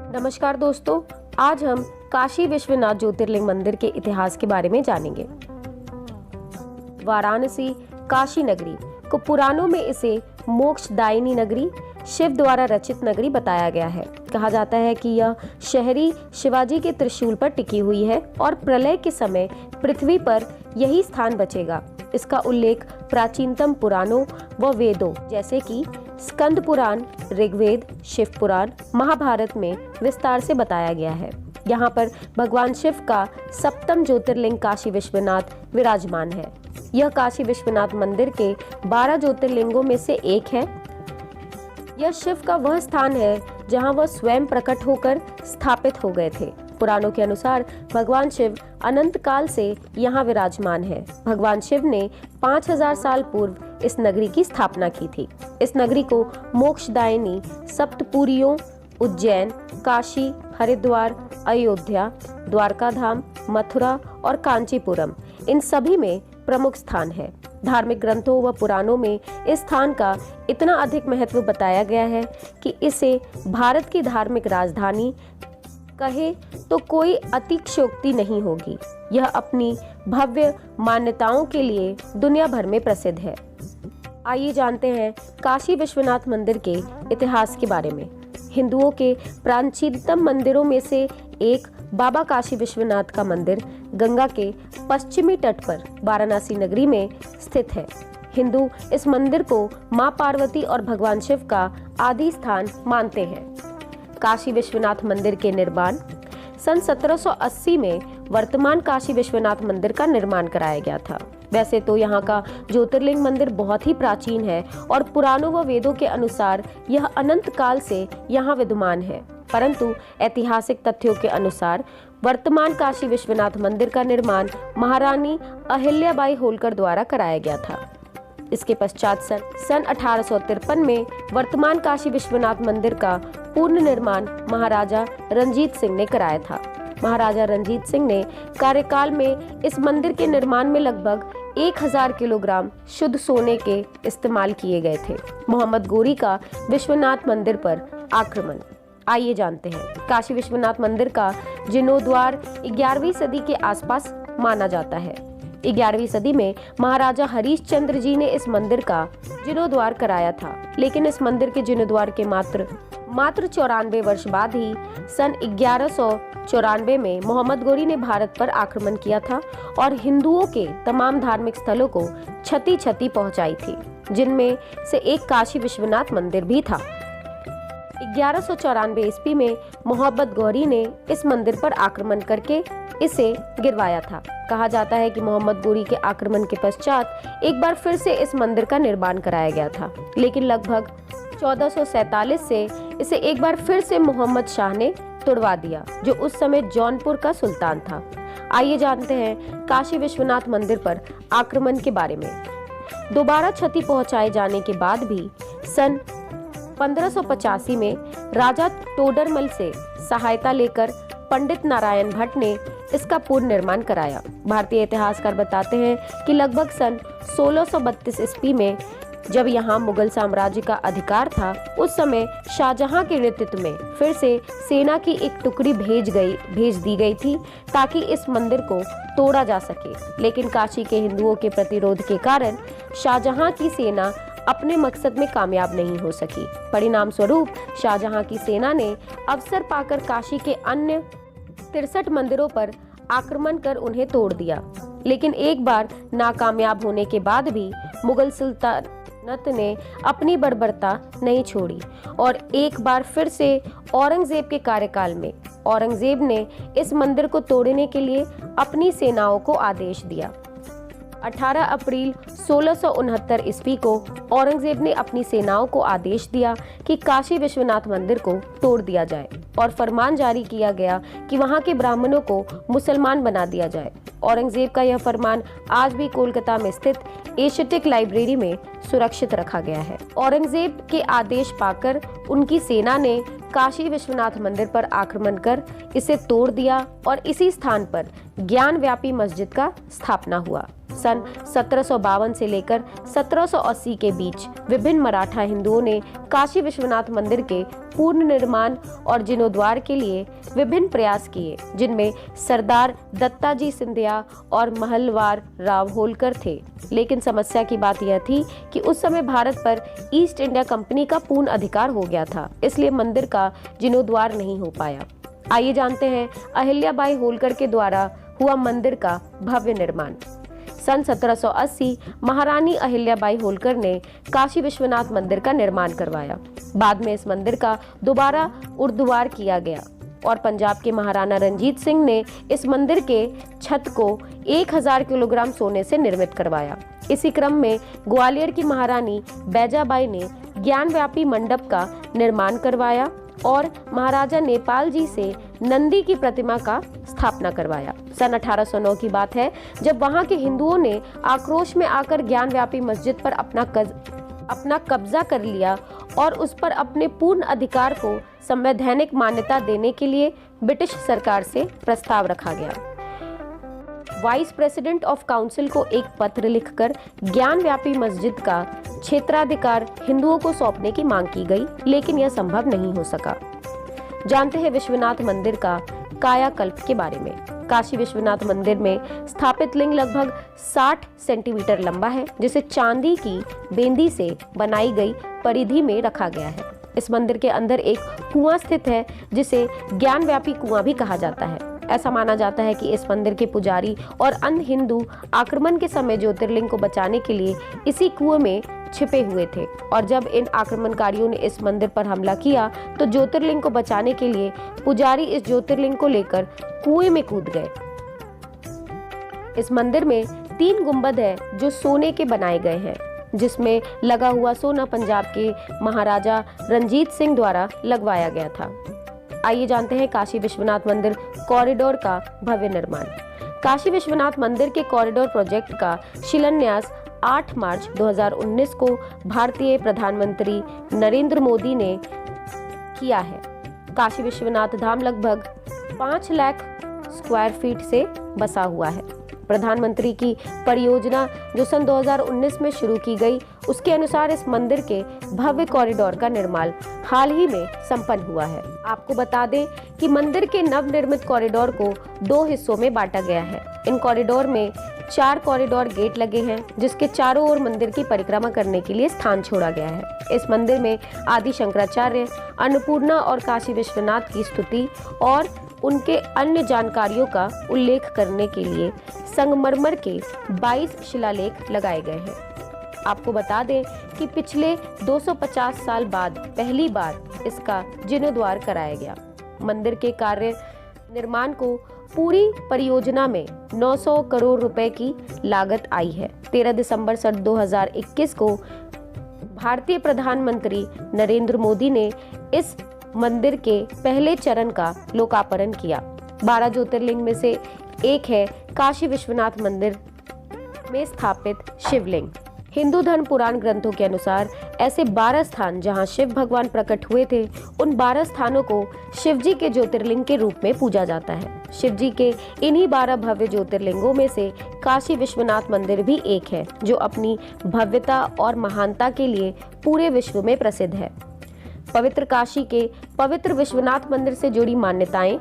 नमस्कार दोस्तों, आज हम काशी विश्वनाथ ज्योतिर्लिंग मंदिर के इतिहास के बारे में जानेंगे। वाराणसी काशी नगरी को पुराणों में इसे मोक्षदायिनी नगरी, शिव द्वारा रचित नगरी बताया गया है। कहा जाता है कि यह शहरी शिवाजी के त्रिशूल पर टिकी हुई है और प्रलय के समय पृथ्वी पर यही स्थान बचेगा। इसका उल्लेख प्राचीनतम पुराणों व वेदों जैसे कि स्कंद पुराण, ऋग्वेद, शिव पुराण, महाभारत में विस्तार से बताया गया है। यहाँ पर भगवान शिव का सप्तम ज्योतिर्लिंग काशी विश्वनाथ विराजमान है। यह काशी विश्वनाथ मंदिर के 12 ज्योतिर्लिंगों में से एक है। यह शिव का वह स्थान है जहाँ वह स्वयं प्रकट होकर स्थापित हो गए थे। पुराणों के अनुसार भगवान शिव अनंत काल से यहाँ विराजमान है। भगवान शिव ने 5000 साल पूर्व इस नगरी की स्थापना की थी। इस नगरी को मोक्षदायिनी सप्तपुरियों, उज्जैन, काशी, हरिद्वार, अयोध्या, द्वारका धाम, मथुरा और कांचीपुरम, इन सभी में प्रमुख स्थान है। धार्मिक ग्रंथों व पुराणों में इस स्थान का इतना अधिक महत्व बताया गया है कि इसे भारत की धार्मिक राजधानी कहे तो कोई अतिशयोक्ति नहीं होगी। यह अपनी भव्य मान्यताओं के लिए दुनिया भर में प्रसिद्ध है। आइए जानते हैं काशी विश्वनाथ मंदिर के इतिहास के बारे में। हिंदुओं के प्राचीनतम मंदिरों में से एक बाबा काशी विश्वनाथ का मंदिर गंगा के पश्चिमी तट पर वाराणसी नगरी में स्थित है। हिंदू इस मंदिर को मां पार्वती और भगवान शिव का आदि स्थान मानते हैं। काशी विश्वनाथ मंदिर के निर्माण सन 1780 में वर्तमान काशी विश्वनाथ मंदिर का निर्माण कराया गया था। वैसे तो यहाँ का ज्योतिर्लिंग मंदिर बहुत ही प्राचीन है और पुराणों व वेदों के अनुसार यह अनंत काल से यहाँ विद्यमान है, परंतु ऐतिहासिक तथ्यों के अनुसार वर्तमान काशी विश्वनाथ मंदिर का निर्माण महारानी अहिल्याबाई होलकर द्वारा कराया गया था। इसके पश्चात सन 1853 में वर्तमान काशी विश्वनाथ मंदिर का पूर्ण निर्माण महाराजा रंजीत सिंह ने कराया था। महाराजा रंजीत सिंह ने कार्यकाल में इस मंदिर के निर्माण में लगभग 1000 किलोग्राम शुद्ध सोने के इस्तेमाल किए गए थे। मोहम्मद गोरी का विश्वनाथ मंदिर पर आक्रमण। आइए जानते हैं। काशी विश्वनाथ मंदिर का जीर्णोद्वार 11वीं सदी के आसपास माना जाता है। 11वीं सदी में महाराजा हरिश्चंद्र जी ने इस मंदिर का जीर्णोद्वार कराया था, लेकिन इस मंदिर के जीर्णोद्वार के मात्र 94 वर्ष बाद ही सन 1194 में मोहम्मद गोरी ने भारत पर आक्रमण किया था और हिंदुओं के तमाम धार्मिक स्थलों को क्षति पहुंचाई थी, जिनमें से एक काशी विश्वनाथ मंदिर भी था। 1194 ईस्वी में मोहम्मद गौरी ने इस मंदिर पर आक्रमण करके इसे गिरवाया था। कहा जाता है कि मोहम्मद गौरी के आक्रमण के पश्चात एक बार फिर से इस मंदिर का निर्माण कराया गया था, लेकिन लगभग 1447 से इसे एक बार फिर से मोहम्मद शाह ने तुड़वा दिया, जो उस समय जौनपुर का सुल्तान था। आइए जानते हैं काशी विश्वनाथ मंदिर पर आक्रमण के बारे में। दोबारा क्षति पहुंचाए जाने के बाद भी सन 1585 में राजा टोडरमल से सहायता लेकर पंडित नारायण भट्ट ने इसका पूर्ण निर्माण कराया। भारतीय इतिहासकार बताते हैं कि लगभग सन 1632 ईस्वी में जब यहाँ मुगल साम्राज्य का अधिकार था, उस समय शाहजहां के नेतृत्व में फिर से सेना की एक टुकड़ी भेज दी गई थी ताकि इस मंदिर को तोड़ा जा सके, लेकिन काशी के हिंदुओं के प्रतिरोध के कारण शाहजहां की सेना अपने मकसद में कामयाब नहीं हो सकी। परिणाम स्वरूप शाहजहां की सेना ने अवसर पाकर काशी के अन्य 63 मंदिरों पर आक्रमण कर उन्हें तोड़ दिया, लेकिन एक बार नाकामयाब होने के बाद भी मुगल सुल्तानत ने अपनी बर्बरता नहीं छोड़ी और एक बार फिर से औरंगजेब के कार्यकाल में औरंगजेब ने इस मंदिर को तोड़ने के लिए अपनी सेनाओं को आदेश दिया। 18 अप्रैल 1669 ईस्वी को औरंगजेब ने अपनी सेनाओं को आदेश दिया कि काशी विश्वनाथ मंदिर को तोड़ दिया जाए और फरमान जारी किया गया कि वहां के ब्राह्मणों को मुसलमान बना दिया जाए। औरंगजेब का यह फरमान आज भी कोलकाता में स्थित एशियटिक लाइब्रेरी में सुरक्षित रखा गया है। औरंगजेब के आदेश पाकर उनकी सेना ने काशी विश्वनाथ मंदिर पर आक्रमण कर इसे तोड़ दिया और इसी स्थान पर ज्ञान व्यापी मस्जिद का स्थापना हुआ। सन 1752 से लेकर 1780 के बीच विभिन्न मराठा हिंदुओं ने काशी विश्वनाथ मंदिर के पूर्ण निर्माण और जीर्णोद्धार के लिए विभिन्न प्रयास किए, जिनमें सरदार दत्ताजी सिंधिया और महलवार राव होलकर थे। लेकिन समस्या की बात यह थी कि उस समय भारत पर ईस्ट इंडिया कंपनी का पूर्ण अधिकार हो गया था, इसलिए मंदिर का जीर्णोद्धार नहीं हो पाया। आइए जानते हैं अहिल्याबाई होलकर के द्वारा हुआ मंदिर का भव्य निर्माण। सन 1780 महारानी अहिल्याबाई होलकर ने काशी विश्वनाथ मंदिर का निर्माण करवाया। बाद में इस मंदिर का दोबारा उर्द्वार किया गया और पंजाब के महाराणा रंजीत सिंह ने इस मंदिर के छत को 1000 किलोग्राम सोने से निर्मित करवाया। इसी क्रम में ग्वालियर की महारानी बैजाबाई ने ज्ञानव्यापी मंडप का निर्माण करवाया और महाराजा नेपाल जी से नंदी की प्रतिमा का स्थापना करवाया। सन 1809 की बात है जब वहां के हिंदुओं ने आक्रोश में आकर ज्ञानव्यापी मस्जिद पर अपना कब्जा कर लिया और उस पर अपने पूर्ण अधिकार को संवैधानिक मान्यता देने के लिए ब्रिटिश सरकार से प्रस्ताव रखा गया। वाइस प्रेसिडेंट ऑफ काउंसिल को एक पत्र लिखकर ज्ञानव्यापी मस्जिद का क्षेत्राधिकार हिंदुओं को सौंपने की मांग की गई, लेकिन यह संभव नहीं हो सका। जानते हैं विश्वनाथ मंदिर का कायाकल्प के बारे में। काशी विश्वनाथ मंदिर में स्थापित लिंग लगभग 60 सेंटीमीटर लंबा है, जिसे चांदी की बेंदी से बनाई गई परिधि में रखा गया है। इस मंदिर के अंदर एक कुआं स्थित है, जिसे ज्ञानव्यापी कुआं भी कहा जाता है। ऐसा माना जाता है कि इस मंदिर के पुजारी और अन्य हिंदू आक्रमण के समय ज्योतिर्लिंग को बचाने के लिए इसी कुएं में छिपे हुए थे और जब इन आक्रमणकारियों ने इस मंदिर पर हमला किया तो ज्योतिर्लिंग को बचाने के लिए पुजारी इस ज्योतिर्लिंग को लेकर कुएं में कूद गए। इस मंदिर में 3 गुंबद है जो सोने के बनाए गए हैं, जिसमें लगा हुआ सोना पंजाब के महाराजा रंजीत सिंह द्वारा लगवाया गया था। आइए जानते हैं काशी विश्वनाथ मंदिर कॉरिडोर का भव्य निर्माण। काशी विश्वनाथ मंदिर के कॉरिडोर प्रोजेक्ट का शिलान्यास 8 मार्च 2019 को भारतीय प्रधानमंत्री नरेंद्र मोदी ने किया है। काशी विश्वनाथ धाम लगभग 5 लाख स्क्वायर फीट से बसा हुआ है। प्रधानमंत्री की परियोजना जो सन 2019 में शुरू की गई, उसके अनुसार इस मंदिर के भव्य कॉरिडोर का निर्माण हाल ही में संपन्न हुआ है। आपको बता दें कि मंदिर के नवनिर्मित कॉरिडोर को 2 हिस्सों में बांटा गया है। इन कॉरिडोर में 4 कॉरिडोर गेट लगे हैं, जिसके चारों ओर मंदिर की परिक्रमा करने के लिए स्थान छोड़ा गया है। इस मंदिर में आदि शंकराचार्य, अन्नपूर्णा और काशी विश्वनाथ की स्तुति और उनके अन्य जानकारियों का उल्लेख करने के लिए संगमरमर के 22 शिलालेख लगाए गए हैं। आपको बता दें कि पिछले 250 साल बाद पहली बार इसका जीर्णोद्धार कराया गया। मंदिर के कार्य निर्माण को पूरी परियोजना में 900 करोड़ रुपए की लागत आई है। 13 दिसंबर सन 2021 को भारतीय प्रधानमंत्री नरेंद्र मोदी ने इस मंदिर के पहले चरण का लोकार्पण किया। 12 ज्योतिर्लिंग में से एक है काशी विश्वनाथ मंदिर में स्थापित शिवलिंग। हिंदू धर्म पुराण ग्रंथों के अनुसार ऐसे 12 स्थान जहां शिव भगवान प्रकट हुए थे, उन 12 स्थानों को शिवजी के ज्योतिर्लिंग के रूप में पूजा जाता है। शिवजी के इन्हीं 12 भव्य ज्योतिर्लिंगों में से काशी विश्वनाथ मंदिर भी एक है, जो अपनी भव्यता और महानता के लिए पूरे विश्व में प्रसिद्ध है। पवित्र काशी के पवित्र विश्वनाथ मंदिर से जुड़ी मान्यताएं।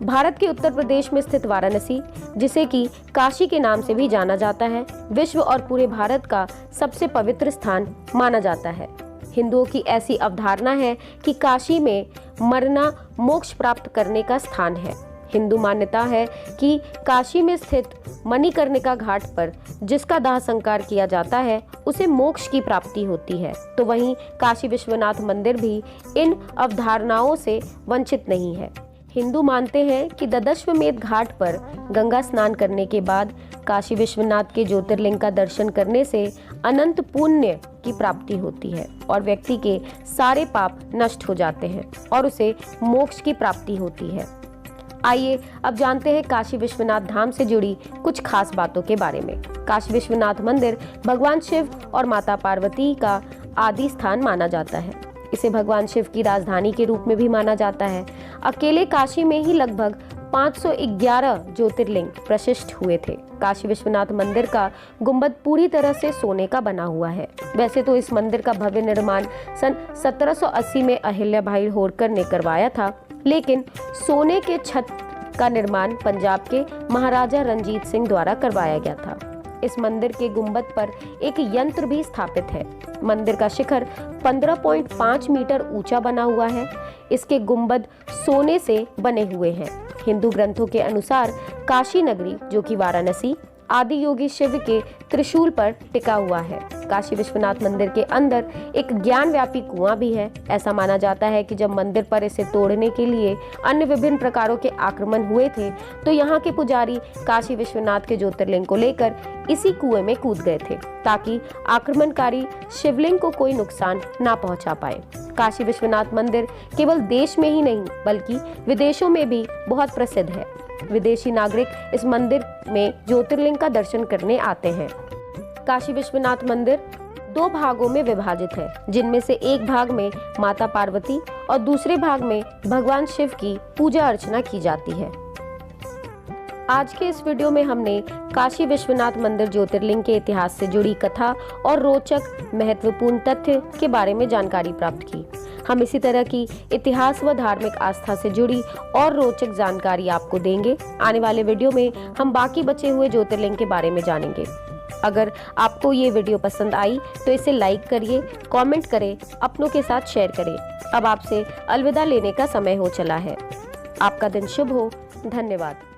भारत के उत्तर प्रदेश में स्थित वाराणसी, जिसे कि काशी के नाम से भी जाना जाता है, विश्व और पूरे भारत का सबसे पवित्र स्थान माना जाता है। हिंदुओं की ऐसी अवधारणा है कि काशी में मरना मोक्ष प्राप्त करने का स्थान है। हिंदू मान्यता है कि काशी में स्थित मणिकर्णिका घाट पर जिसका दाह संस्कार किया जाता है, उसे मोक्ष की प्राप्ति होती है। तो वहीं काशी विश्वनाथ मंदिर भी इन अवधारणाओं से वंचित नहीं है। हिंदू मानते हैं कि दशाश्वमेध घाट पर गंगा स्नान करने के बाद काशी विश्वनाथ के ज्योतिर्लिंग का दर्शन करने से अनंत पुण्य की प्राप्ति होती है और व्यक्ति के सारे पाप नष्ट हो जाते हैं और उसे मोक्ष की प्राप्ति होती है। आइए अब जानते हैं काशी विश्वनाथ धाम से जुड़ी कुछ खास बातों के बारे में। काशी विश्वनाथ मंदिर भगवान शिव और माता पार्वती का आदि स्थान माना जाता है। इसे भगवान शिव की राजधानी के रूप में भी माना जाता है। अकेले काशी में ही लगभग 511 ज्योतिर्लिंग प्रशिष्ट हुए थे। काशी विश्वनाथ मंदिर का गुंबद पूरी तरह से सोने का बना हुआ है। वैसे तो इस मंदिर का भव्य निर्माण सन 1780 में अहिल्याबाई होळकर ने करवाया था, लेकिन सोने के छत का निर्माण पंजाब के महाराजा रंजीत सिंह द्वारा करवाया गया था। इस मंदिर के गुंबद पर एक यंत्र भी स्थापित है। मंदिर का शिखर 15.5 मीटर ऊंचा बना हुआ है। इसके गुंबद सोने से बने हुए हैं। हिंदू ग्रंथों के अनुसार काशी नगरी, जो कि वाराणसी, आदि योगी शिव के त्रिशूल पर टिका हुआ है। काशी विश्वनाथ मंदिर के अंदर एक ज्ञानव्यापी कुआं भी है। ऐसा माना जाता है कि जब मंदिर पर इसे तोड़ने के लिए अन्य विभिन्न प्रकारों के आक्रमण हुए थे, तो यहाँ के पुजारी काशी विश्वनाथ के ज्योतिर्लिंग को लेकर इसी कुएं में कूद गए थे, ताकि आक्रमणकारी शिवलिंग को कोई नुकसान ना पहुंचा पाए। काशी विश्वनाथ मंदिर केवल देश में ही नहीं, बल्कि विदेशों में भी बहुत प्रसिद्ध है। विदेशी नागरिक इस मंदिर में ज्योतिर्लिंग का दर्शन करने आते हैं। काशी विश्वनाथ मंदिर 2 भागों में विभाजित है, जिनमें से एक भाग में माता पार्वती और दूसरे भाग में भगवान शिव की पूजा अर्चना की जाती है। आज के इस वीडियो में हमने काशी विश्वनाथ मंदिर ज्योतिर्लिंग के इतिहास से जुड़ी कथा और रोचक महत्वपूर्ण तथ्य के बारे में जानकारी प्राप्त की। हम इसी तरह की इतिहास व धार्मिक आस्था से जुड़ी और रोचक जानकारी आपको देंगे। आने वाले वीडियो में हम बाकी बचे हुए ज्योतिर्लिंग के बारे में जानेंगे। अगर आपको ये वीडियो पसंद आई तो इसे लाइक करिए, कमेंट करें, अपनों के साथ शेयर करें। अब आपसे अलविदा लेने का समय हो चला है। आपका दिन शुभ हो। धन्यवाद।